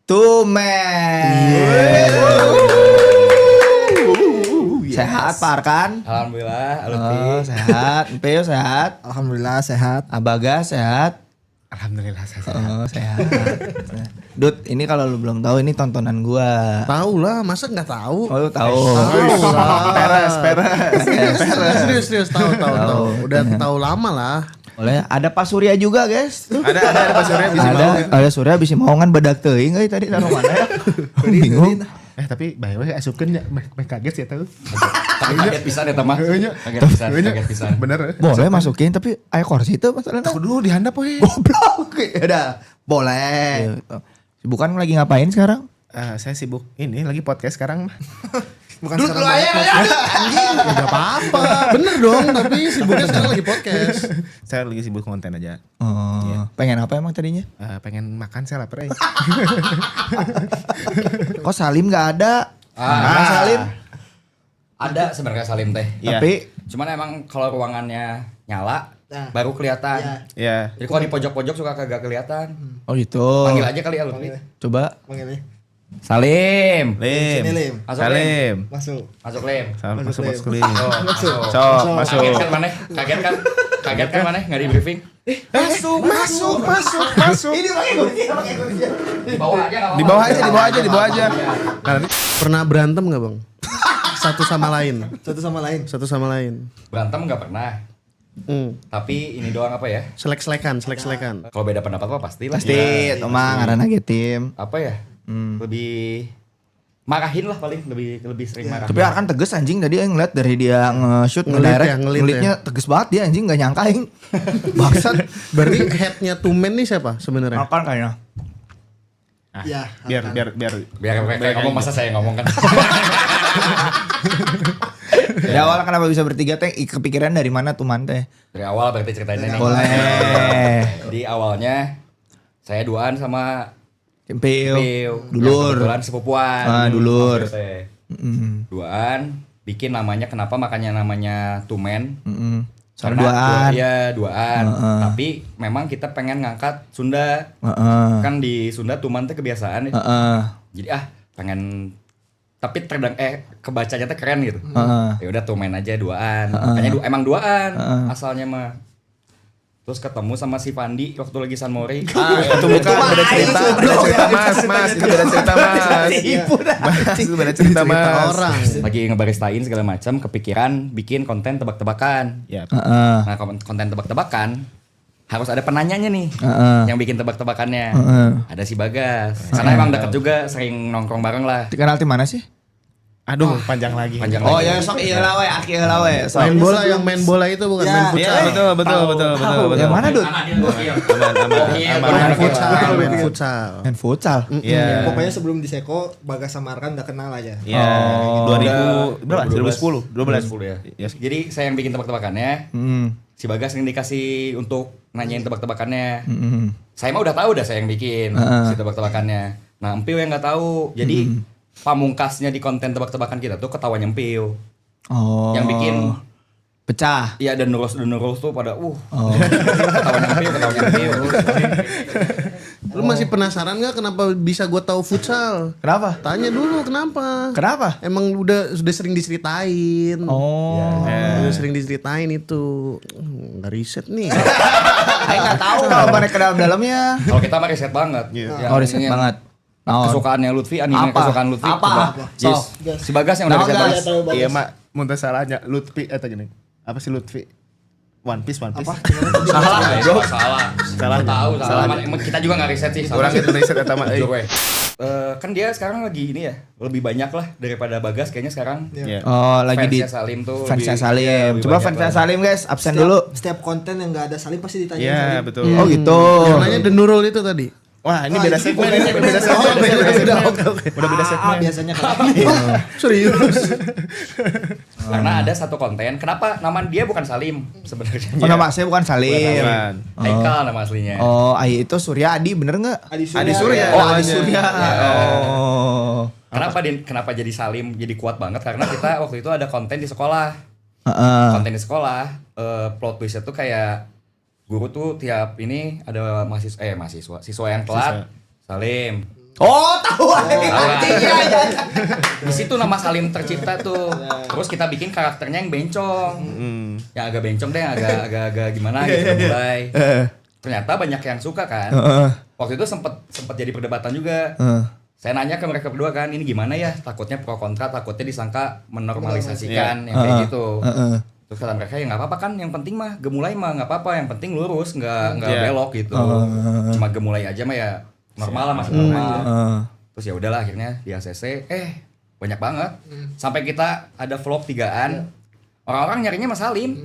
Tumen. Sehat Pak Arkan? Alhamdulillah, Lutfi. Sehat. Empeo sehat? Alhamdulillah sehat. Abagas sehat? Alhamdulillah saya sehat. Sehat. Dut, ini kalau lu belum tahu ini tontonan gua. Tahu lah, masa nggak tahu? Oh, lu tahu. Peres. Serius tahu. Udah tahu lama lah. Boleh, ada Pak Surya juga, guys. Ada Pak Surya bisa mau. Ada Surya bisa mau kan badak teuing euy tadi taruh mana ya? Bingung. Tapi bae we asupkeun nya bae kaget ya tahu. Tapi kaget pisan eta mah. Kaget pisan. Bener. Boleh masukin tapi aya kursi itu masalahnya. Aku dulu dihandap we. Goblok. Udah, boleh. Bukan lagi ngapain sekarang? Saya sibuk ini lagi podcast sekarang mah. Bukan dulu anjing. Enggak apa-apa. Bener dong, tapi sibuknya sekarang lagi podcast. Saya lagi sibuk konten aja. Oh, pengen apa emang tadinya? Pengen makan saya lapar. Kok Salim nggak ada? Mas Salim? Ada sebenarnya Salim teh. Iya. Tapi Cuman emang kalau ruangannya nyala baru kelihatan. Iya. Jadi kalau di pojok-pojok suka kagak kelihatan. oh gitu. Panggil aja kali ya Lutfi. Coba. Manggilnya. Salim. Lim. Sini Lim. Masuk Salim. Masuk. Masuk Lim. Masuk Lim. Masuk. Sok, masuk. Kaget kan maneh? Kaget kan maneh? Enggak di briefing. Masuk. Ini pakai kursi. Di bawah aja. Di bawah aja. Karena Pernah berantem nggak bang? Satu sama lain. Satu sama lain. Berantem enggak pernah. Tapi ini doang apa ya? Selek-selekan. Kalau beda pendapat apa pastilah. Pasti, Tomang karena tim. Apa ya? Lebih marahin lah paling lebih sering marahin. Tapi Arkan tegas anjing tadi yang ngeliat dari dia nge-shoot ngedirect ngelitnya tegas banget dia anjing nggak nyangka aing. Bangsat. Berarti headnya Tumen nih siapa sebenarnya? Arkan kayaknya. Ya. biar Biar mereka ngomong masa saya ngomong kan. Dari awal kenapa bisa bertiga teh kepikiran dari mana Tuman teh? Dari awal berarti ceritain ini. Boleh. Jadi awalnya saya duaan sama Empeo. Dulur. Dulur. Kebetulan sepupuan. Dulur. Duaan. Bikin namanya kenapa makanya namanya Tumen. Soal duaan. Iya duaan. Tapi memang kita pengen ngangkat Sunda. Kan di Sunda Tuman teh kebiasaan ya. Jadi pengen tapi kebacanya teh keren gitu. Ya udah Tumen aja duaan. Makanya emang duaan asalnya mah. Terus ketemu sama si Pandi waktu lagi San Mori. itu bukan beda cerita mas itu beda cerita mas Orang. Lagi ngebaristain segala macam, kepikiran bikin konten tebak-tebakan. ya Nah, konten tebak-tebakan harus ada penanyanya nih. Yang bikin tebak-tebakannya. Ada si Bagas. Karena emang deket juga, sering nongkrong bareng lah. Dikenal tim mana sih? aduh panjang lagi Oh ya sok iya lah we, aki lah we. Main bola yang main bola itu bukan main futsal. iya betul Yang mana Dut? Main futsal. Main futsal. Iya. Pokoknya sebelum di Seko, Bagas sama Arkan udah kenal aja. Iya. 2000 berapa? 2010. 2010 ya. Jadi saya yang bikin tebak-tebakannya. Si Bagas yang dikasih untuk nanyain tebak-tebakannya. Saya mah udah tahu saya yang bikin si tebak-tebakannya. Nah, Empio yang nggak tahu. Jadi pamungkasnya di konten tebak-tebakan kita tuh ketawanya Empio. Oh. Yang bikin pecah. Iya, dan Nurul tuh pada ketawanya Empio. Lu masih penasaran nggak kenapa bisa gue tahu futsal? Kenapa? Tanya dulu kenapa? Kenapa? Emang sudah sering diceritain. Oh. Udah sering diceritain itu. Nggak riset nih. Saya nggak tahu kalau mereka dalamnya. Kalau kita mah riset banget. Oh riset banget. Kesukaannya Lutfi, anime kesukaan Lutfi. Apa? Yes. Si Bagas yang udah riset banget. Iya mak, muntah salahnya Lutfi atau gini. Apa sih Lutfi? One Piece. Salah. Tahu salah. Kita juga nggak riset sih. Orang itu riset eta mah. Kan dia sekarang lagi ini ya, lebih banyak lah daripada Bagas kayaknya sekarang. Oh lagi di fansnya Salim tuh. fansnya lebih- Salim. lebih Coba banyak fansnya lah. Salim guys, absen dulu. Setiap konten yang nggak ada Salim pasti ditanya Iya Salim. betul. Oh gitu. Yang nanya The Nurul itu tadi. Wah ini beda segmen. Udah beda segmen. Biasanya kan. Serius. Karena ada satu konten, kenapa nama dia bukan Salim sebenarnya? Oh nama saya bukan Salim. Haikal nama aslinya. Oh Ai itu Surya Adi bener nggak? Adi Adi Surya. Oh Adi Surya. Oh. Kenapa jadi Salim jadi kuat banget? Karena kita waktu itu ada konten di sekolah. Konten di sekolah, plot twistnya tuh kayak guru tuh tiap ini ada siswa yang telat, Salim. Oh, tahu artinya ya. Di situ nama Salim tercipta tuh. Terus kita bikin karakternya yang bencong. Yang agak bencong deh, agak gimana gitu mulai. Ternyata banyak yang suka kan. Waktu itu sempet jadi perdebatan juga. Saya nanya ke mereka berdua kan, ini gimana ya? Takutnya pro kontra, takutnya disangka menormalisasikan yang kayak gitu. Terus kata mereka ya nggak apa-apa kan, yang penting mah gemulai mah nggak apa-apa, yang penting lurus nggak belok gitu. Cuma gemulai aja mah ya normal lah, masih normal. Terus ya udahlah akhirnya di ACC banyak banget. Sampai kita ada vlog 3-an. Orang-orang nyarinya Mas Salim.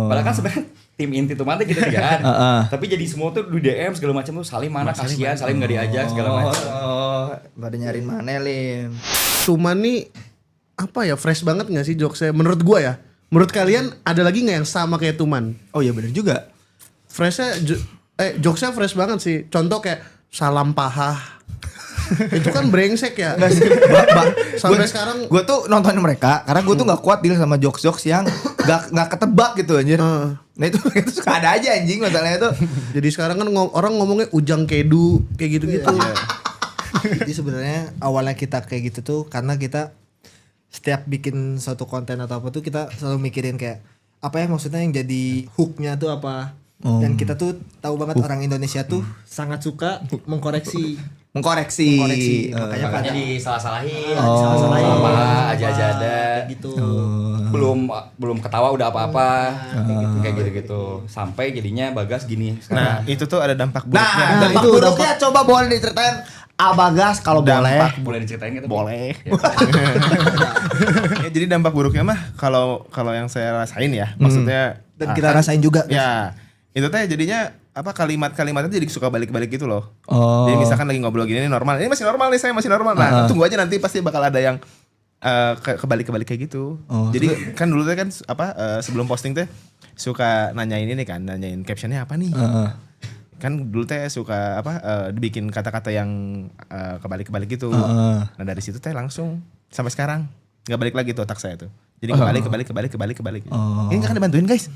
Padahal kan sebenarnya tim inti Tumante kita 3-an. Tapi jadi semua tuh di DM segala macam tuh, Salim mana, kasihan Salim enggak diajak segala macam. Pada nyariin mana Lim. Tuman nih apa ya, fresh banget enggak sih jokesnya menurut gua ya? Menurut kalian ada lagi enggak yang sama kayak Tuman? Oh iya benar juga. Freshnya jokesnya fresh banget sih. Contoh kayak salam paha. Itu kan brengsek ya. Sampai sekarang gue tuh nonton mereka karena gue tuh nggak kuat deal sama jokes yang nggak ketebak gitu anjir. Nah itu suka ada aja anjing masalahnya tuh. Jadi sekarang kan orang ngomongnya ujang kedu kayak gitu-gitu. Jadi sebenarnya awalnya kita kayak gitu tuh karena kita setiap bikin suatu konten atau apa tuh kita selalu mikirin kayak apa ya maksudnya yang jadi hooknya tuh apa. Dan kita tuh tahu banget orang Indonesia tuh sangat suka mengkoreksi. Makanya disalah-salahin. Salah-salahin. Aja ada gitu. Belum ketawa udah apa-apa. Kayak gitu-gitu. Sampai jadinya Bagas gini Nah, sekarang. itu tuh ada dampak buruknya. Nah, dampak buruknya coba boleh diceritain Abagas kalau boleh. Boleh diceritain gitu? Boleh. Ya, jadi dampak buruknya mah kalau yang saya rasain ya, maksudnya Dan kita rasain juga. Ya, itu teh jadinya apa kalimat-kalimatnya jadi suka balik-balik gitu loh. Oh. Jadi misalkan lagi ngobrol gini, ini normal. Ini masih normal nih, saya masih normal. Nah, tunggu aja nanti pasti bakal ada yang kebalik-kebalik kayak gitu. Jadi kan dulu teh kan sebelum posting teh suka nanyain ini kan, nanyain captionnya apa nih. Kan dulu teh suka dibikin kata-kata yang kebalik-kebalik gitu. Nah, dari situ teh langsung sampai sekarang nggak balik lagi tuh otak saya tuh. Jadi kebalik. Ini nggak akan dibantuin guys.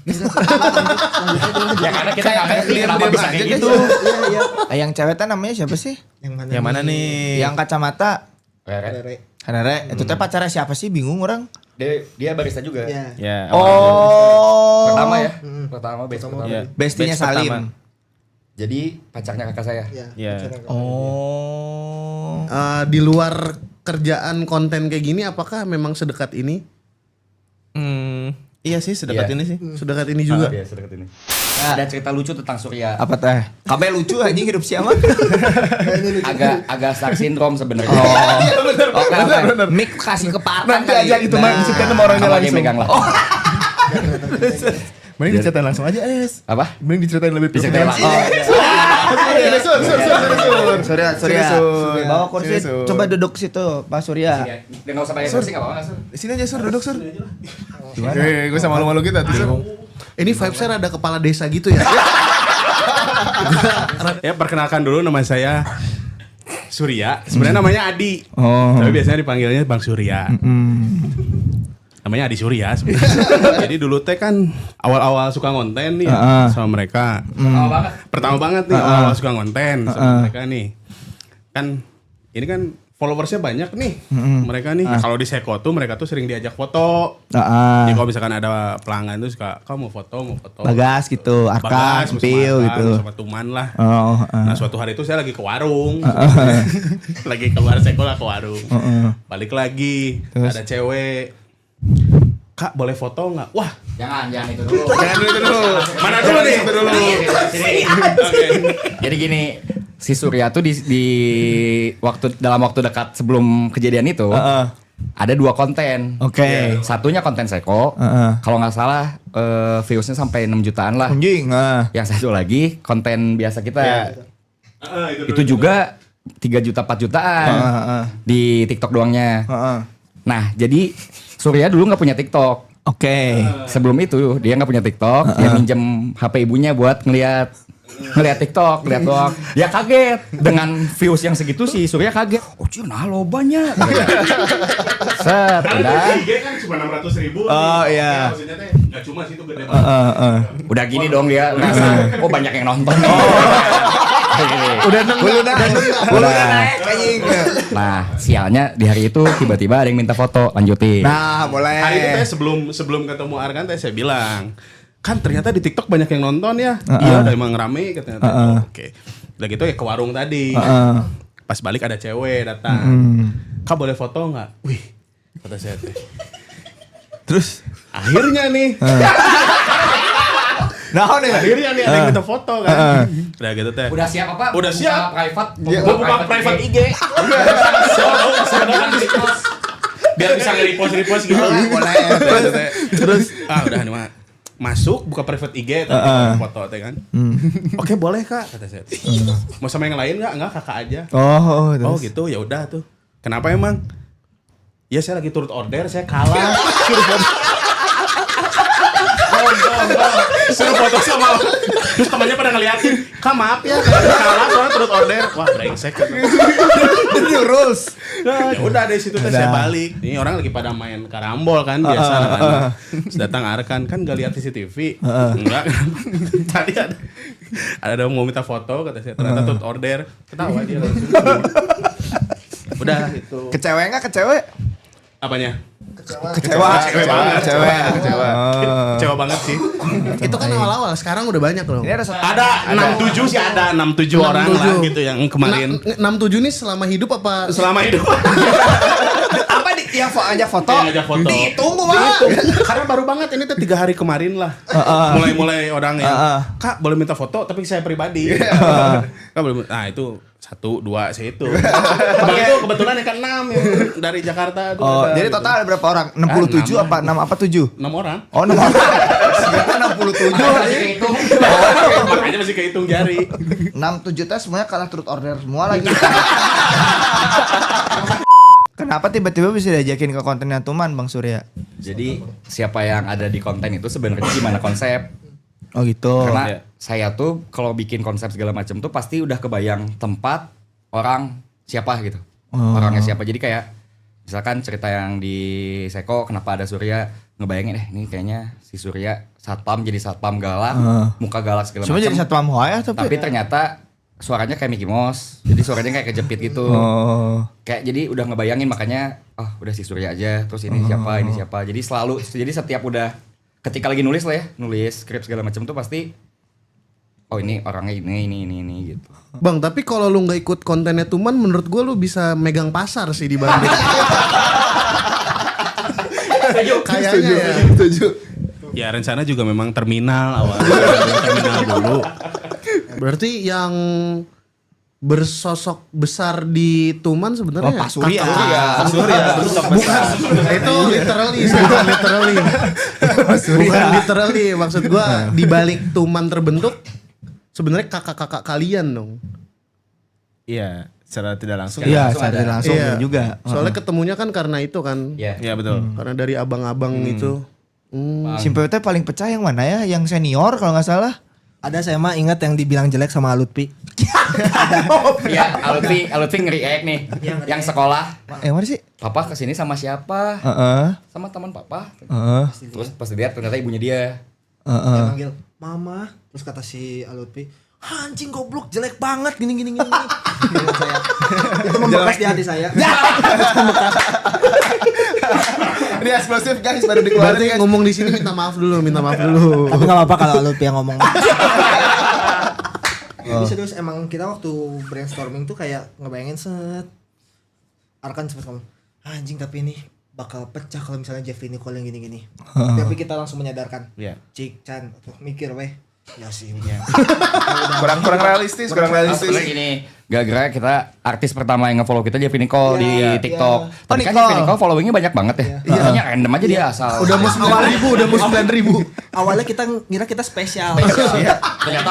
Ya karena kita nggak ngerti kenapa bisa kayak gitu. Iya. Yang cewek teh namanya siapa sih? Yang mana nih? Yang kacamata. Rere. Rere. Itu teh pacarnya siapa sih? Bingung orang. Dia barista juga. Iya. Ya. Pertama ya. Pertama. Ya. Bestinya Batch pertama. Salim. Jadi pacarnya kakak saya. Iya. Oh. Di luar kerjaan konten kayak gini apakah memang sedekat ini? Iya sih sedekat ini sih. Sedekat ini juga. Iya, sedekat ini. Ada cerita lucu tentang Surya. Apa teh? Kabeh lucu anjing hidup siapa? agak Stark syndrome sebenarnya. Bener. Mik kasih ke partner Nanti aja gitu mah diceritain sama orangnya langsung. Megang lah. Mending diceritain langsung aja, Es. Apa? Mending diceritain lebih Diceritain profesional. Surya. Bawa kursi. Sur. Coba duduk situ, Pak Surya. Enggak usah pakai kursi enggak apa-apa, Sur. Di sini aja Sur, duduk Sur. Gue sama malu-malu kita tuh. Sur. Ini vibes-nya ada kepala desa gitu ya. Ya perkenalkan dulu, nama saya Surya. Sebenarnya namanya Adi. Oh. Tapi biasanya dipanggilnya Bang Surya. Namanya Adi Surya sebenarnya. Jadi dulu teh kan awal-awal suka konten nih sama mereka. Pertama banget nih awal suka konten sama mereka nih. Kan ini kan followersnya banyak nih mereka nih. Kalau di Seko tuh mereka tuh sering diajak foto. Jadi kalau misalkan ada pelanggan tuh suka, kamu mau foto. Bagas gitu, Arka, Pil gitu. Sama Tuman lah. Nah, Nah suatu hari itu saya lagi ke warung. Lagi keluar Seko lah ke warung. Balik lagi, ada cewek. Kak boleh foto nggak? Wah Jangan itu dulu. mana dulu nih? Sini. Oke. Jadi gini, si Surya tuh di dalam waktu dekat sebelum kejadian itu ada 2 konten. Oke. Satunya konten Seko. Kalau nggak salah viewsnya sampai 6 jutaan lah. Anjing. Yang satu lagi konten biasa kita. Itu juga 3 juta 4 jutaan di TikTok doangnya. Nah, jadi Surya dulu nggak punya TikTok. Oke. Sebelum itu dia nggak punya TikTok. Dia minjem HP ibunya buat ngeliat TikTok, lihat doang. Dia kaget dengan views yang segitu sih. Surya kaget. Oh, nah lo banyak. Set, udah. IG kan cuma 600.000. Oh iya. Maksudnya teh nggak cuma sih itu gede banget. Udah gini dong dia. Ngerasa, oh banyak yang nonton. Udah nenggak. Udah naik anjing. Nah, sialnya di hari itu tiba-tiba ada yang minta foto, lanjutin. Nah, boleh. Hari itu teh sebelum ketemu Arkan teh saya bilang, kan ternyata di TikTok banyak yang nonton ya. Iya, emang rame katanya. Oke. Udah gitu ya ke warung tadi. Pas balik ada cewek datang. Kak boleh foto nggak? Wih, kata saya teh. Terus Akhirnya nih. Akhirnya nih ada yang minta foto kan. Udah gitu teh. Udah siap apa? Udah siap. Private. Mau buka private IG. Biar bisa nge-repost gitu. boleh. Terus udah nih mah. Masuk buka private IG foto teh kan. Oke, boleh Kak kata saya. Mau sama yang lain enggak Kakak aja. Oh gitu, ya udah tuh. Kenapa emang? Ya saya lagi turut order, saya kalah. Suruh foto sama. Terus temannya pada ngeliatin, Kak maaf ya, kalah soalnya turut order. Wah brengsek. Ini rules. Ya udah dari situ teh saya balik. Ini orang lagi pada main karambol kan biasa kan. Terus datang Arkan kan gak lihat CCTV. Enggak. Tadi ada mau minta foto kata saya, ternyata turut order. Ketawa dia langsung. Udah gitu. Kecewa enggak kecewa? Apanya? Kecewa banget sih. Itu kan awal-awal, sekarang udah banyak loh. Ini ada Ada 67 sih, ada 67 orang lah gitu yang kemarin. 67 nih selama hidup apa? Selama hidup. apa yang aja foto? Yang aja foto. Ditunggu mah. Karena baru banget ini tuh 3 hari kemarin lah. Mulai orang yang Kak boleh minta foto tapi saya pribadi. Kak boleh. Nah itu 1, 2 saya itu. Itu kebetulan yang ke-6 yang dari Jakarta tuh. Oh, jadi total ada berapa orang? 67 apa 6 apa 7? 6 orang. Oh, 6 orang. Sekarang 67. Makanya masih kehitung jari. 6 7 tes semuanya kalah turut order semua lagi. Kenapa tiba-tiba bisa diajakin ke kontennya Tuman, Bang Surya? Jadi siapa yang ada di konten itu sebenarnya gimana konsep? Oh gitu. Karena saya tuh kalau bikin konsep segala macam tuh pasti udah kebayang tempat, orang, siapa gitu. Orangnya siapa. Jadi kayak misalkan cerita yang di Seko kenapa ada Surya, ngebayangin ini kayaknya si Surya satpam jadi satpam galak, muka galak segala Cuma macam. jadi satpam hoya Tapi ternyata suaranya kayak Mickey Mouse. Jadi suaranya kayak kejepit gitu. Kayak jadi udah ngebayangin makanya udah si Surya aja, terus ini siapa. Jadi setiap udah ketika lagi nulis lah ya, nulis skrip segala macam tuh pasti ini orangnya ini gitu. Bang, tapi kalau lu nggak ikut kontennya Tuman, menurut gua lu bisa megang pasar sih di Bandung. Kayaknya ya. Setuju. Ya rencana juga memang terminal awalnya. Terminal dulu. Berarti yang bersosok besar di Tuman sebenarnya Pak Surya. bukan itu literally bukan literally bukan literally maksud gua di balik Tuman terbentuk sebenarnya kakak-kakak kalian dong. Iya, secara tidak langsung. Iya, secara langsung Iya. juga. Soalnya ketemunya kan karena itu kan. Iya betul. Karena dari abang-abang itu. Simpel paling pecah yang mana ya? Yang senior kalau nggak salah. Ada saya mah ingat yang dibilang jelek sama Lutfi. Iya, Alutfi nge-react nih. Yang sekolah, Yang mana sih? papa kesini sama siapa? Sama teman papa. Terus pas dilihat ternyata ibunya dia. Dia manggil mama, terus kata si Lutfi, anjing goblok jelek banget gini. Menurut saya. Itu membekas di hati saya. Ini eksplosif guys, baru dikeluarin Berarti guys. ngomong di sini minta maaf dulu. Tapi nggak apa-apa kalau Lutfi yang ngomong. Tapi serius emang kita waktu brainstorming tuh kayak ngebayangin Arkan sempat ngomong, anjing tapi ini bakal pecah kalau misalnya Jeffrey Nicole yang gini-gini. Tapi kita langsung menyadarkan. Iya. Cik, Chan, mikir weh. Ya sih. Kurang realistis. Terus ini gara-gara kita artis pertama yang nge-follow kita Jeffrey Nicole di TikTok. Iya. Tapi kan Nicole. Jeffrey Nicole followingnya banyak banget ya. Biasanya random aja dia asal. Udah mau 9.000. Awalnya kita ngira kita spesial. Ternyata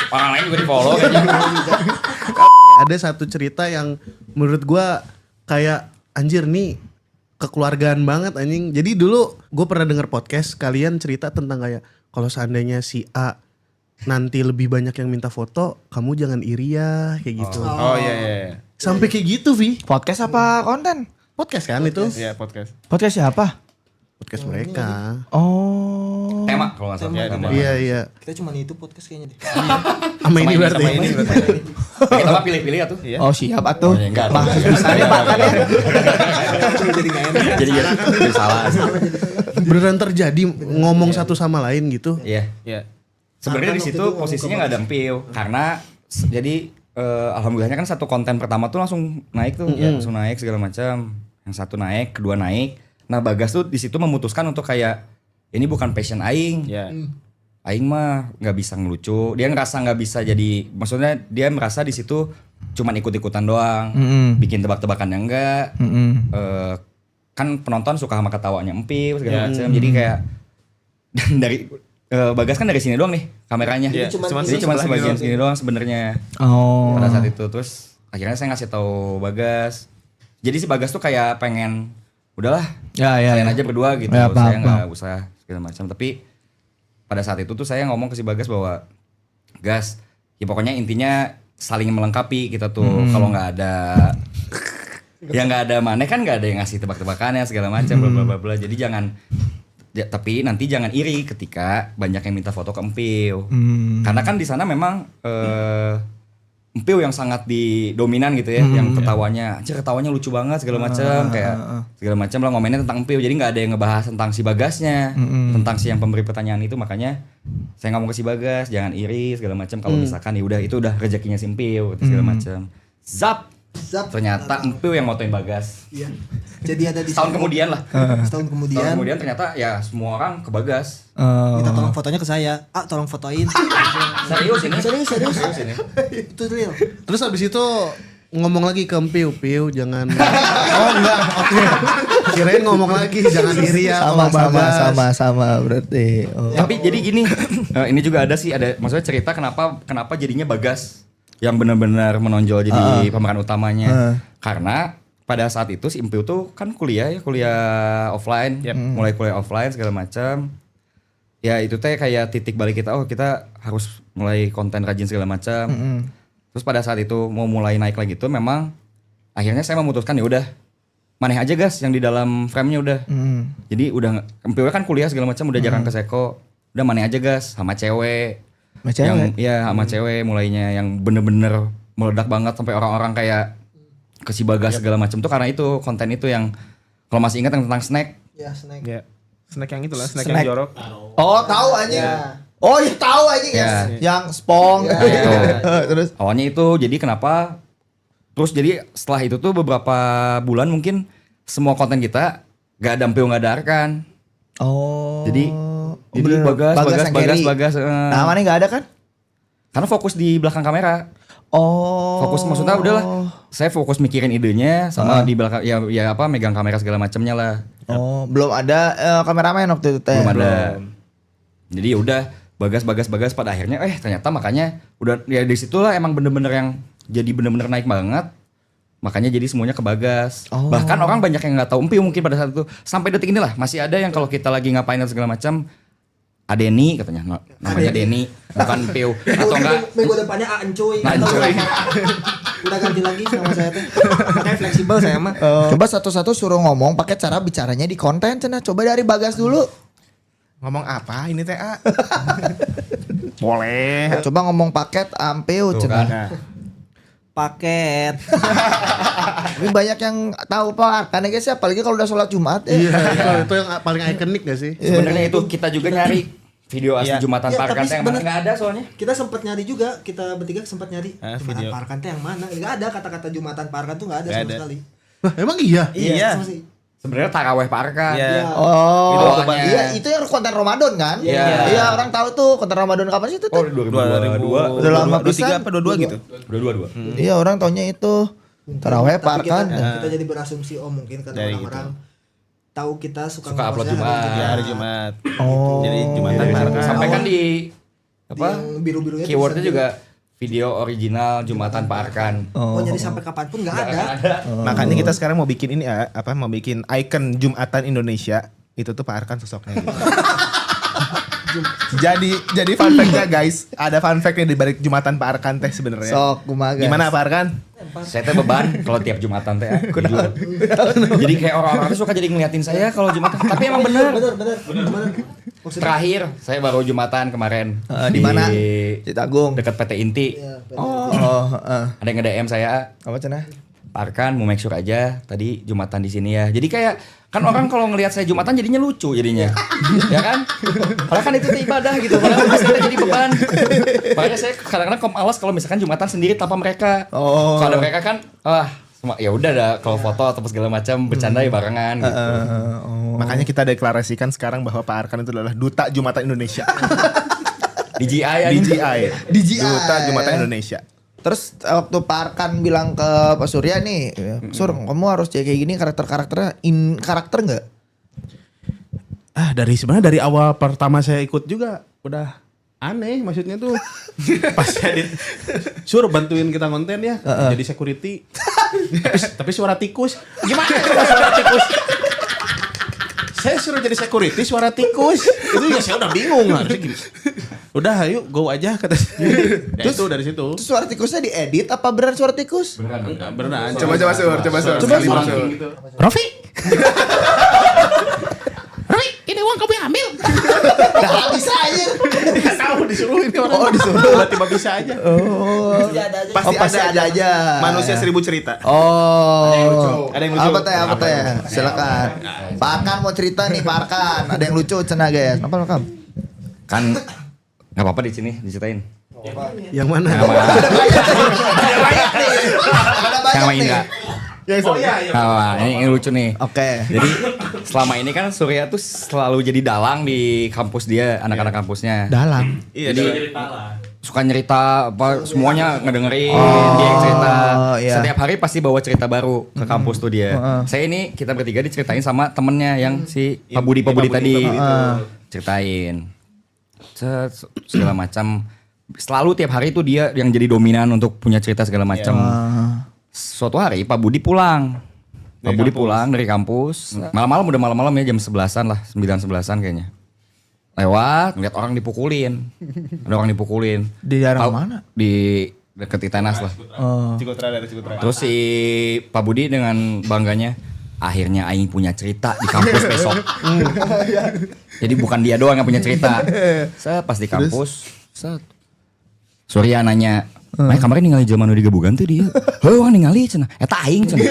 orang lain juga di-follow. Ada satu cerita yang menurut gua kayak anjir nih kekeluargaan banget anjing. Jadi dulu gue pernah denger podcast kalian cerita tentang kayak kalau seandainya si A nanti lebih banyak yang minta foto, kamu jangan iri ya kayak gitu. Oh iya. Sampai kayak gitu, Vi. Podcast apa konten? Podcast kan itu? Iya podcast. Podcast siapa? podcast mereka. Oh. Tema kalau nggak salah. Tema. Iya. Kita cuma itu podcast kayaknya deh. Sama ini berarti. Sama ini berarti. Kita mah pilih-pilih atuh. Iya. Oh siap atuh. Oh, ya, enggak. Misalnya makan ya. Jadi nggak enak. Jadi salah. Beneran terjadi ngomong satu sama lain gitu. Iya. Iya. Sebenarnya di Waktu situ itu ngomong posisinya ke nggak ada Empil karena jadi alhamdulillahnya kan satu konten pertama tuh langsung naik tuh, langsung naik segala macam. Yang satu naik, kedua naik. Nah Bagas tuh di situ memutuskan untuk kayak ini bukan passion aing. Iya. Aing mah nggak bisa ngelucu. Dia ngerasa nggak bisa jadi, maksudnya dia merasa di situ cuman ikut-ikutan doang, bikin tebak-tebakannya enggak. Kan penonton suka sama ketawanya Empil segala macam. Jadi kayak dan dari Bagas kan dari sini doang nih kameranya. Iya, Jadi cuma sebagian sini doang sebenarnya. Oh. Pada saat itu terus akhirnya saya ngasih tahu Bagas. Jadi si Bagas tuh kayak pengen udahlah Ya. kalian aja berdua gitu. Ya, Saya paham. nggak usah segala macam. Tapi pada saat itu tuh saya ngomong ke si Bagas bahwa Gas, ya pokoknya intinya saling melengkapi kita tuh. Kalau nggak ada ya nggak ada mana kan nggak ada yang ngasih tebak-tebakannya segala macam bla bla bla bla. Jadi jangan tapi nanti jangan iri ketika banyak yang minta foto ke Empil. Karena kan di sana memang Empil yang sangat dominan gitu ya, yang ketawanya, ketawanya lucu banget segala macam, kayak segala macam lah ngomennya tentang Empil. Jadi nggak ada yang ngebahas tentang si Bagasnya, tentang si yang pemberi pertanyaan itu. Makanya saya ngomong ke si Bagas, jangan iri segala macam. Kalau misalkan ya udah itu udah rezekinya si Empil segala macam. Zap. Ternyata Empil yang motoin Bagas. Iya. Jadi ada di Setahun kemudian lah. Setahun kemudian. Tahun kemudian ternyata ya semua orang ke Bagas. Minta tolong fotonya ke saya. Tolong fotoin. Serius ini. Serius ini. Itu real. Terus habis itu ngomong lagi ke Piu jangan. Oh enggak, oke. Kirain ngomong lagi jangan iri ya sama Bagas. Sama berarti. Oh. Tapi jadi gini, ini juga ada maksudnya cerita kenapa jadinya Bagas yang benar-benar menonjol jadi pemeran utamanya. Karena pada saat itu si Empil tuh kan kuliah offline, mulai kuliah offline segala macam. Ya itu teh kayak titik balik kita, kita harus mulai konten rajin segala macam. Terus pada saat itu mau mulai naik lagi tuh memang akhirnya saya memutuskan ya udah maneh aja Gas yang di dalam frame-nya udah. Jadi udah Empil kan kuliah segala macam udah jarang ke Seko. Udah maneh aja Gas sama cewek. Sama cewek mulainya yang bener-bener meledak banget sampai orang-orang kayak ke si Bagas segala macam tuh karena itu konten itu yang kalau masih ingat yang tentang snack. Ya, snack. Iya. Snack yang itulah, snack yang jorok. Oh tahu anjing. Oh iya tahu anjing ya. Yang spong. Gitu. Terus Awalnya itu jadi kenapa? Terus jadi setelah itu tuh beberapa bulan mungkin semua konten kita gak ada Empil nggak ada Arkan. Jadi Bagas. Nah mana nggak ada kan? Karena fokus di belakang kamera. Fokus maksudnya udahlah. Saya fokus mikirin idenya sama di belakang ya apa megang kamera segala macamnya lah. Belum ada kameramen waktu itu teh. Belum ada. Jadi ya udah Bagas pada akhirnya ternyata makanya udah ya di situlah emang bener-bener yang jadi bener-bener naik banget. Makanya jadi semuanya ke Bagas. Bahkan orang banyak yang nggak tahu Empil mungkin pada saat itu. Sampai detik inilah masih ada yang kalau kita lagi ngapain dan segala macam Adeni katanya namanya Deni bukan Empil atau enggak Minggu depannya Ancuy. Ancuy. Udah ganti lagi nama saya teh. Makanya fleksibel saya mah. Coba satu-satu suruh ngomong pakai cara bicaranya di konten cenah. Coba dari Bagas dulu. Ngomong apa ini teh A? Boleh. Coba ngomong paket Empil cenah. Nah, Paket. Tapi banyak yang tahu Pak karena guys ya apalagi kalau udah sholat Jumat ya. Iya, itu yang paling ikonik gak sih? sebenarnya itu kita juga nyari video asli Iya. Jumatan Ya, Parkan tapi yang mana nggak ada soalnya. Kita sempat nyari juga, kita bertiga sempat nyari Jumatan video. Parkan teh yang mana? Enggak ada kata-kata Jumatan Parkan tuh enggak ada Nggak sama ada. sekali. Lah, emang iya? Iya. sama sih. Sebenarnya taraweh Parkan. Iya. Itu awalnya. Iya itu yang konten Ramadan kan? Iya. Iya orang tahu tuh konten Ramadan kapan sih itu tuh? 2022. Udah lama 23 pisan. apa 22 gitu. 22. Iya orang taunya itu taraweh Tapi Parkan. kita jadi berasumsi mungkin karena Dari orang-orang tahu kita suka upload ngepostnya Jumat. Ya hari Jumat. Oh. Jadi Jumatan Parkan. Sampai kan di apa? Yang biru-birunya tuh Keywordnya bisa juga video original Jumatan Parkan. mau nyari sampai kapanpun nggak ada. Makanya kita sekarang mau bikin ini mau bikin icon Jumatan Indonesia. Itu tuh Pak Arkan sosoknya gitu. jadi fun fact-nya guys, ada fun fact-nya di balik Jumatan Pak Arkan teh sebenarnya. Sok kumaha guys. Gimana Pak Arkan? Saya teh beban kalau tiap Jumatan teh. Jadi kayak orang-orang tuh suka jadi ngeliatin saya kalau Jumatan. Tapi emang bener. Terakhir saya baru Jumatan kemarin. Di mana? Citagung. Dekat PT Inti. Ada yang nge-DM saya. Apa cenah? Parkan mau make sure aja tadi Jumatan di sini ya. Jadi kayak kan orang kalau ngelihat saya Jumatan jadinya lucu jadinya. Ya kan? Padahal kan itu ibadah gitu. Padahal saya jadi beban. Makanya saya kadang-kadang malas kalau misalkan Jumatan sendiri tanpa mereka. Kalau ada mereka kan ya udah dah kalau foto atau segala macam bercanda ya barengan gitu. Makanya kita deklarasikan sekarang bahwa Pak Arkan itu adalah duta Jumatan Indonesia. DJI. Duta Jumatan Indonesia. Terus waktu Pak Arkan bilang ke Pak Surya nih, Sur, kamu harus kayak gini karakternya karakter nggak? Sebenarnya dari awal pertama saya ikut juga udah aneh, maksudnya tuh pas saya suruh bantuin kita konten ya, jadi security. tapi suara tikus. Gimana suara tikus? Saya suruh jadi security suara tikus. Itu ya saya udah bingung harusnya gini. Udah ayo go aja kata saya. Terus dari situ. Terus suara tikusnya diedit apa beneran suara tikus? Beneran. Coba Sur. Gitu. Rofi. Rofi, ini uang kamu yang ambil. Nah, bisa aja. Enggak tahu disuruh ini orang. Oh, disuruh. Tiba-tiba bisa aja. Pasti ada aja. Manusia 1000 cerita. Oh. Ada yang lucu. Apa teh? Silakan. Pak Arkan mau cerita nih, Pak Arkan. Ada yang lucu cenah guys. Apa Pak? Kan nggak apa-apa di sini diceritain. Yang mana? Ada banyak nih. Sama Indra. Ini lucu nih. Oke. Jadi selama ini kan Surya tuh selalu jadi dalang di kampus dia, anak-anak kampusnya. Dalang. Jadi suka nyerita apa semuanya ngedengerin dia yang cerita. Iya. Setiap hari pasti bawa cerita baru ke kampus tuh dia. Saya ini kita bertiga diceritain sama temennya yang si Pak Budi tadi. Ceritain segala macam. Selalu tiap hari tuh dia yang jadi dominan untuk punya cerita segala macam. Suatu hari Pak Budi pulang. Pak Budi pulang dari kampus. Malam-malam udah malam-malam ya jam 11-an lah, 9-11-an kayaknya. Lewat, ngeliat orang dipukulin. Ada orang dipukulin. Di daerah mana? Di deket Itenas lah. Cikutra. Terus si Pak Budi dengan bangganya, akhirnya Aing punya cerita di kampus besok. Jadi bukan dia doang yang punya cerita. Saya pas di kampus, Surya nanya, "Mai kemarin ningali zaman di Gabugan tuh dia." "Heuh, ningali cenah." "Eta aing cenah."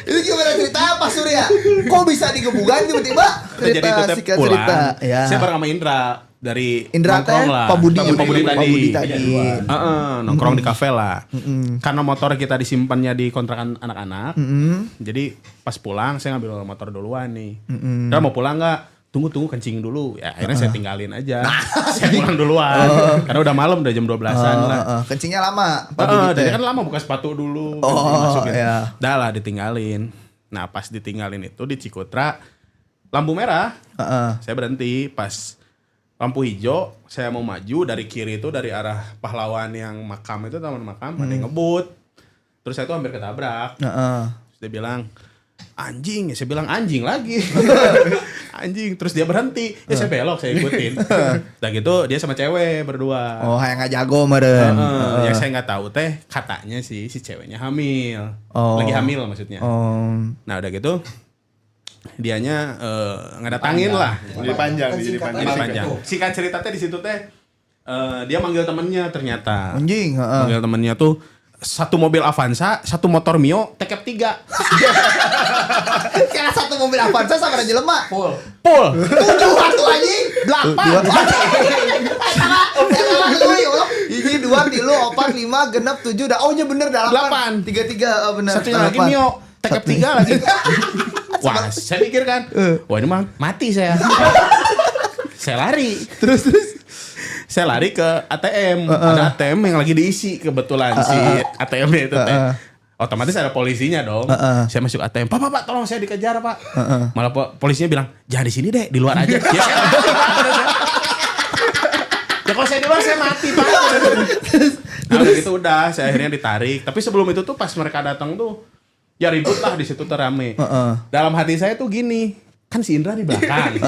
Itu gimana cerita Pak Surya? Kok bisa digebukan tiba-tiba? Jadi itu teh pulang. Cerita. Ya. Saya bareng sama Indra dari Indra teh nongkrong lah. Pak Budi tadi. Nongkrong di kafe lah. Karena motor kita disimpannya di kontrakan anak-anak. Jadi pas pulang saya ngambil motor duluan nih. Udah mau pulang nggak? Tunggu kencing dulu. Ya akhirnya saya tinggalin aja. Saya pulang duluan. Karena udah malam, udah jam 12-an lah. Kencingnya lama Pak Budi teh. Jadi kan lama buka sepatu dulu. Masukin. Iya. Dah lah ditinggalin. Nah pas ditinggalin itu di Cikutra lampu merah. Saya berhenti pas lampu hijau. Saya mau maju dari kiri itu dari arah pahlawan yang makam itu taman makam ada yang ngebut. Terus saya tuh hampir ketabrak. Terus dia bilang anjing, ya saya bilang anjing lagi. Anjing, terus dia berhenti. Ya saya belok, saya ikutin. Udah gitu dia sama cewek berdua. Oh, yang nggak jago meren. Yang saya nggak tahu teh katanya si ceweknya hamil. Lagi hamil maksudnya. Nah udah gitu dianya ngedatangin lah. Jadi panjang. Singkat cerita teh di situ teh dia manggil temennya ternyata. Anjing, Manggil temennya tuh satu mobil Avanza, satu motor Mio, tekep 3. Kira satu mobil Avanza sama Raja Lemak. Full. 7 satu anjing. 8. Ini 2, 3, 4, 5, genep 7 dah. Oh nya bener dah 8. 3 bener. Satunya lagi Mio, tekep 3 lagi. Wah, saya pikir kan, wah ini mah mati saya. Saya lari. Terus saya lari ke ATM. Ada ATM yang lagi diisi kebetulan si ATM-nya itu teh. Otomatis ada polisinya dong. Saya masuk ATM. Pak, tolong saya dikejar, Pak. Malah polisinya bilang, "Jangan di sini deh, di luar aja." Ya, ya kalau saya di luar saya mati, Pak. Nah, udah gitu udah, saya akhirnya ditarik. Tapi sebelum itu tuh pas mereka datang tuh ya ribut lah di situ tuh rame. Dalam hati saya tuh gini, kan si Indra di belakang.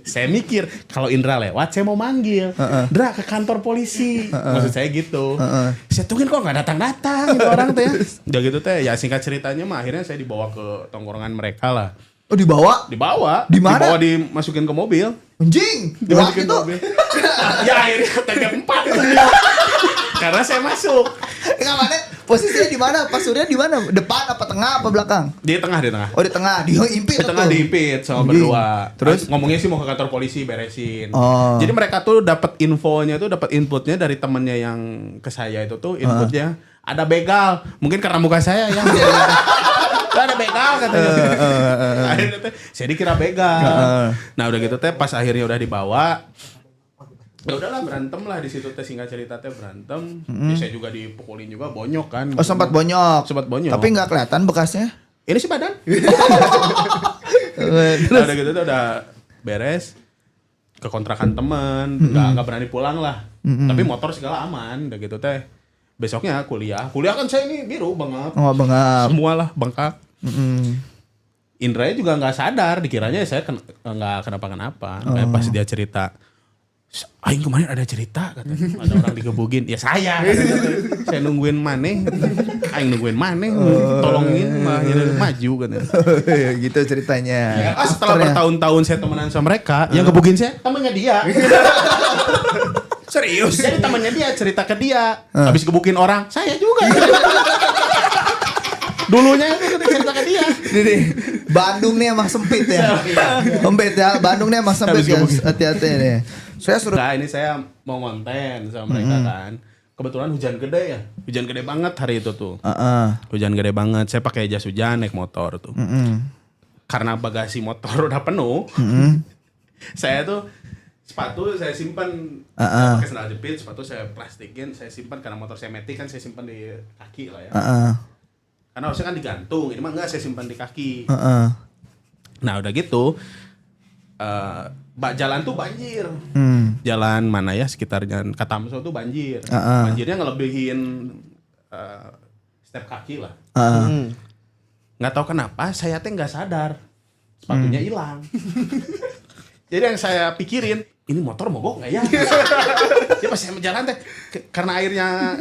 Saya mikir kalau Indra lewat saya mau manggil, Indra ke kantor polisi. Maksud saya gitu. Saya tungguin kok nggak datang-datang gitu orang teh. Udah gitu teh, ya singkat ceritanya mah akhirnya saya dibawa ke tongkrongan mereka lah. Oh dibawa? Dibawa. Di mana? Dibawa dimasukin ke mobil. Anjing. Dimasukin ke Itu. mobil. Ya akhirnya TG4 itu. Karena saya masuk. Enggak mana? Posisinya di mana? Pak Surya di mana? Depan apa tengah apa belakang? Di tengah. Oh di tengah. Diimpit Di tengah tuh. diimpit sama Anjing. berdua. Terus? Ngomongnya sih mau ke kantor polisi beresin. Oh. Jadi mereka tuh dapat infonya tuh dapat inputnya dari temennya yang ke saya itu tuh inputnya ada begal. Mungkin karena muka saya ya. Ada begal katanya. Akhirnya teh saya dikira begal. Nah udah gitu teh pas akhirnya udah dibawa. Ya udahlah berantem lah di situ teh singkat cerita teh berantem. Ya, saya juga dipukulin juga bonyok kan. Oh sempat bonyok. Sempat bonyok. Tapi nggak kelihatan bekasnya. Ini sih badan. Nah, udah gitu tuh udah beres ke kontrakan temen, nggak berani pulang lah. Tapi motor segala aman, udah gitu teh. Besoknya kuliah kan saya ini biru bengap. Oh bengap. Semua lah bengkak. Indra juga nggak sadar, dikiranya saya nggak kenapa-kenapa. Kayak pas dia cerita, aing kemarin ada cerita katanya, ada orang digebugin. Ya saya katanya. Saya nungguin maneh. Aing nungguin maneh. Tolongin mah jadi maju katanya. Gitu ceritanya. Setelah bertahun-tahun saya temenan sama mereka, yang gebugin saya temannya dia. Serius? Jadi temannya dia cerita ke dia. Habis gebukin orang, saya juga. Dulunya itu cerita ke dia. Ini Bandung nih emang sempit ya. Sempit ya. Bandung nih emang sempit ya. Hati-hati nih. Saya suruh. Nah ini saya mau konten sama mereka kan. Kebetulan hujan gede ya. Hujan gede banget hari itu tuh. Hujan gede banget. Saya pakai jas hujan naik motor tuh. Karena bagasi motor udah penuh. Saya tuh sepatu saya simpan pakai sandal jepit. Sepatu saya plastikin. Saya simpan karena motor saya metik kan saya simpan di kaki lah ya. Karena harusnya kan digantung. Ini mah enggak saya simpan di kaki. Nah udah gitu. Jalan tuh banjir. Jalan mana ya sekitarnya Katamso tuh banjir. Banjirnya ngelebihin step kaki lah. Nggak tahu kenapa saya teh nggak sadar sepatunya hilang. Jadi yang saya pikirin ini motor mogok nggak ya? Jadi pas saya jalan teh karena airnya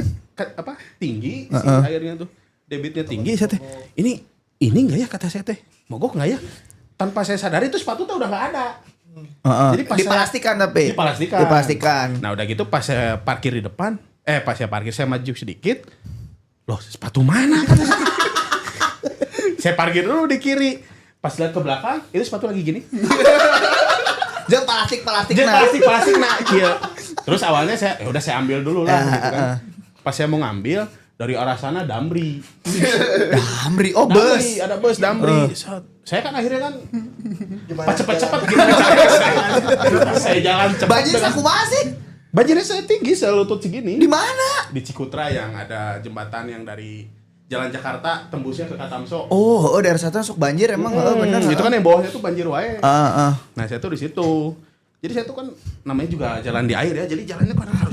tinggi si airnya tuh debitnya tinggi saya teh ini nggak ya kata saya teh mogok nggak ya? Tanpa saya sadari itu sepatu tuh udah nggak ada. Jadi pas dipastikan tapi. Dipastikan. Nah udah gitu pas saya parkir di depan, pas saya parkir saya maju sedikit, loh sepatu mana? Saya parkir dulu di kiri, pas lihat ke belakang itu sepatu lagi gini. Jangan plastik nah. Iya. Terus awalnya saya udah saya ambil dulu lah gitu kan. Pas saya mau ngambil dari arah sana Damri. Oh bus. Ada bus Damri. Saya kan akhirnya kan cepet-cepet gitu. Saya jalan cepat. Banjir aku masih. Banjirnya saya tinggi, saya lutut segini. Di mana? Di Cikutra yang ada jembatan yang dari Jalan Jakarta tembusnya ke Katamso. Oh, daerah sana masuk banjir emang bener. Itu kan yang bawahnya tuh banjir wae. Nah, saya tuh di situ. Jadi saya tuh kan namanya juga jalan di air ya. Jadi jalannya kan harus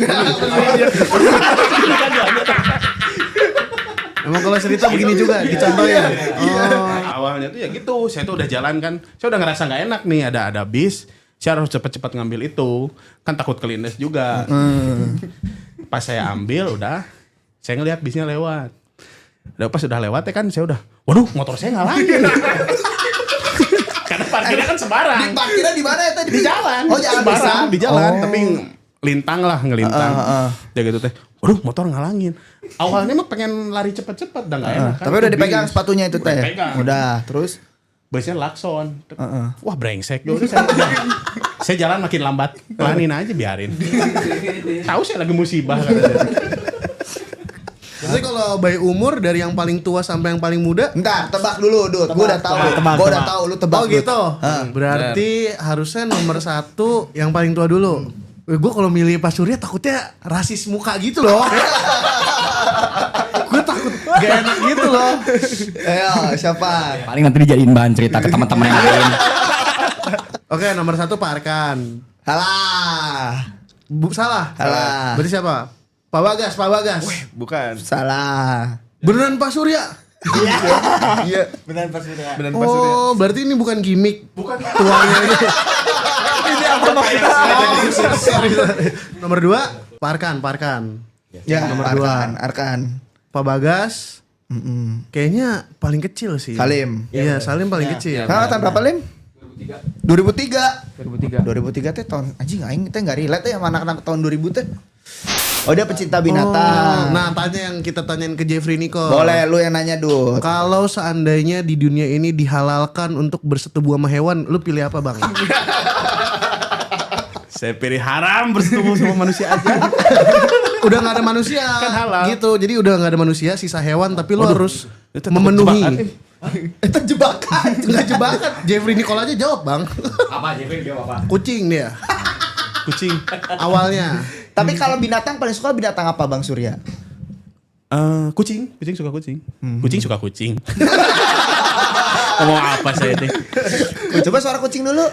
Emang kalau cerita begini juga dicontohin. Awalnya tuh ya gitu. Saya tuh udah jalan kan. Saya udah ngerasa nggak enak nih. Ada bis. Saya harus cepet-cepet ngambil itu. Kan takut kelindes juga. Pas saya ambil udah. Saya ngelihat bisnya lewat. Udah pas udah lewat ya kan saya udah. Waduh motor saya ngalangin. Karena parkirnya kan sembarang. di parkirnya di mana ya tadi? Di jalan. Oh, jalan sembarang bisa. di jalan. Oh. Tapi ngelintang. Ya gitu teh. Waduh motor ngalangin. Awalnya mah pengen lari cepet-cepet. Udah gak enak kan. Tapi udah dipegang sepatunya itu teh. Udah terus. Biasanya lakson. Wah brengsek. Saya jalan makin lambat. Pelanin aja biarin. Tahu saya lagi musibah. Jadi kalau by umur dari yang paling tua sampai yang paling muda? Entar, tebak dulu, Dut. Gue udah tahu. Gue udah tahu, lu tebak. Oh gitu. Berarti harusnya nomor 1 yang paling tua dulu. Gue kalau milih Pak Surya takutnya rasis muka gitu loh. Gue takut gak enak gitu loh. Ayo, siapa? Paling nanti dijadiin bahan cerita ke teman-teman yang lain. Oke, nomor 1 Pak Arkan. Salah. Salah. Berarti siapa? Pak Bagas. Bukan. Salah. Beneran Pak Surya? Iya. Benar Pak Surya. Benar Pak Surya. Oh, berarti ini bukan gimmick. Bukan. Tuanya itu. Ini apa maksudnya? Nomor 2, Parkan. Ya, Nomor Arkan. Pak Bagas. Kayaknya paling kecil sih. Salim. Iya, Salim paling kecil. Nah, tahun berapa, Lim? 2003. 2003. 2003 teh tahun anjing aing teh enggak relate ya sama anak-anak tahun 2000 teh. Oh, dia pecinta binatang. Nah, tanya yang kita tanyain ke Jeffrey Nico. Boleh lu yang nanya, Dut. Kalau seandainya di dunia ini dihalalkan untuk bersetubuh sama hewan, lu pilih apa, Bang? Saya pilih haram bersetubuh sama manusia aja. Udah gak ada manusia. Kan halal. Gitu, jadi udah gak ada manusia, sisa hewan, tapi lu harus itu memenuhi. Itu jebakan. Enggak jebakan. Jeffrey Nicole aja jawab, Bang. Apa Jeffrey jawab apa? Kucing dia. Kucing. Awalnya. Tapi kalau binatang paling suka binatang apa, Bang Surya? Kucing suka kucing. Kucing suka kucing. Ngomong apa saya teh? Coba suara kucing dulu.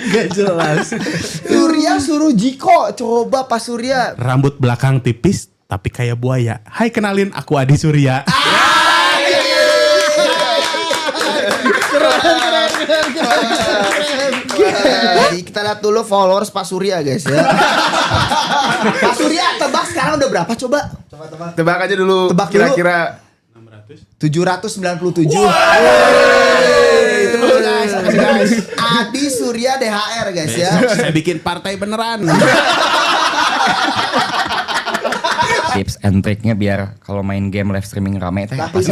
Gak jelas. Surya suruh Jiko. Coba Pak Surya. Rambut belakang tipis tapi kayak buaya. Hai, kenalin aku Adi Surya. Jadi kita lihat dulu followers Pak Surya, guys ya. Pak Surya tebak sekarang udah berapa coba? Tebak aja dulu. Tebak dulu. Kira-kira 797. Itu guys. Adi Surya DHR guys ya. Saya bikin partai beneran. Tips and triknya biar kalau main game live streaming rame teh. Tapi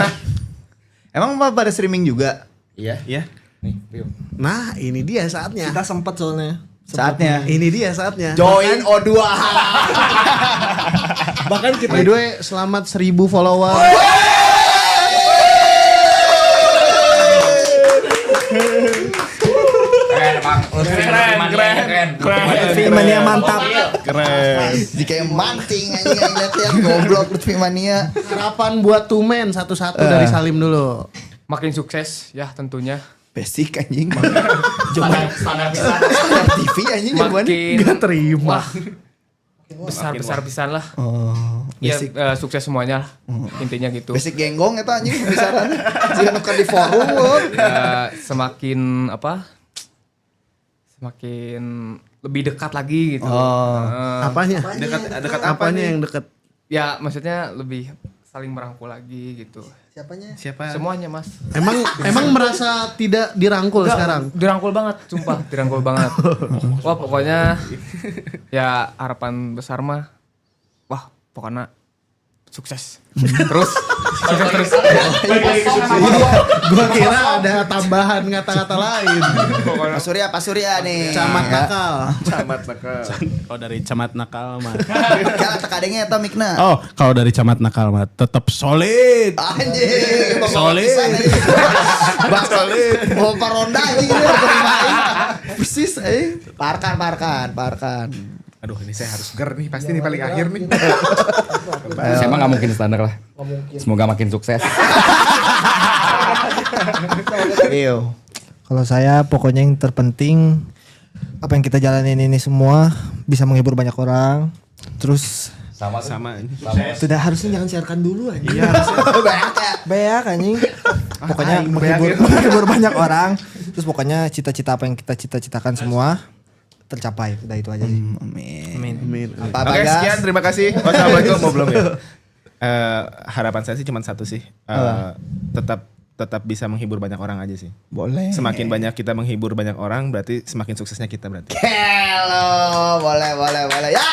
emang pada streaming juga? Iya. Iya. Nih, yuk. Nah, ini dia saatnya. Kita sempet soalnya. Saatnya. Ini dia saatnya. Join O2. Bahkan kita By the way, selamat 1000 follower. Keren, Bang. Lutfi Mania mantap. Keren. Jika yang mancing anjing lihat ya goblok Lutfi Mania. Harapan buat Tumen satu-satu dari Salim dulu. Makin sukses ya tentunya. Basic anjing. Standar bisa. TV anjing jagoan. Makin Gak terima. wah, besar pisan lah. Oh, Ya basic. sukses semuanya lah. Intinya gitu. Basic genggong eta anjing pembicaraan. Jika nuker di forum loh. Ya, semakin apa? Semakin lebih dekat lagi gitu. Apanya? Dekat apa Apanya nih? yang deket? Ya maksudnya lebih saling merangkul lagi gitu. Siapanya? Siapa? Semuanya mas. Emang merasa tidak dirangkul sekarang? Dirangkul banget, sumpah dirangkul banget. Wah pokoknya ya harapan besar mah, wah pokoknya sukses. Terus sukses terus. Gua kira ada tambahan kata-kata lain. Pak Surya nih. Camat nakal. Camat nakal. Kalau dari camat nakal mah. Kala tekadengnya eta mikna. Oh, kalau dari camat nakal mah tetap solid. Anjing. Solid. Bang solid. Mau paronda anjing bermain. Persis Parkan. Aduh, ini saya harus ger nih, pasti nih paling akhir nih. Saya mah gak mungkin standar lah. Semoga makin sukses. Iyo. Kalau saya pokoknya yang terpenting apa yang kita jalanin ini semua bisa menghibur banyak orang. Terus Sama ini. tidak harusnya jangan siarkan dulu aja. Iya, Beak anjing. Pokoknya menghibur banyak orang. Terus pokoknya cita-cita apa yang kita cita-citakan semua tercapai. Udah itu aja sih. Amin. Apa Oke, Bagas? sekian, terima kasih. Wassalamualaikum. Mau belum ya? Harapan saya sih cuma satu sih. Tetap bisa menghibur banyak orang aja sih. Boleh. Semakin banyak kita menghibur banyak orang, berarti semakin suksesnya kita berarti. Hello, boleh. Ya,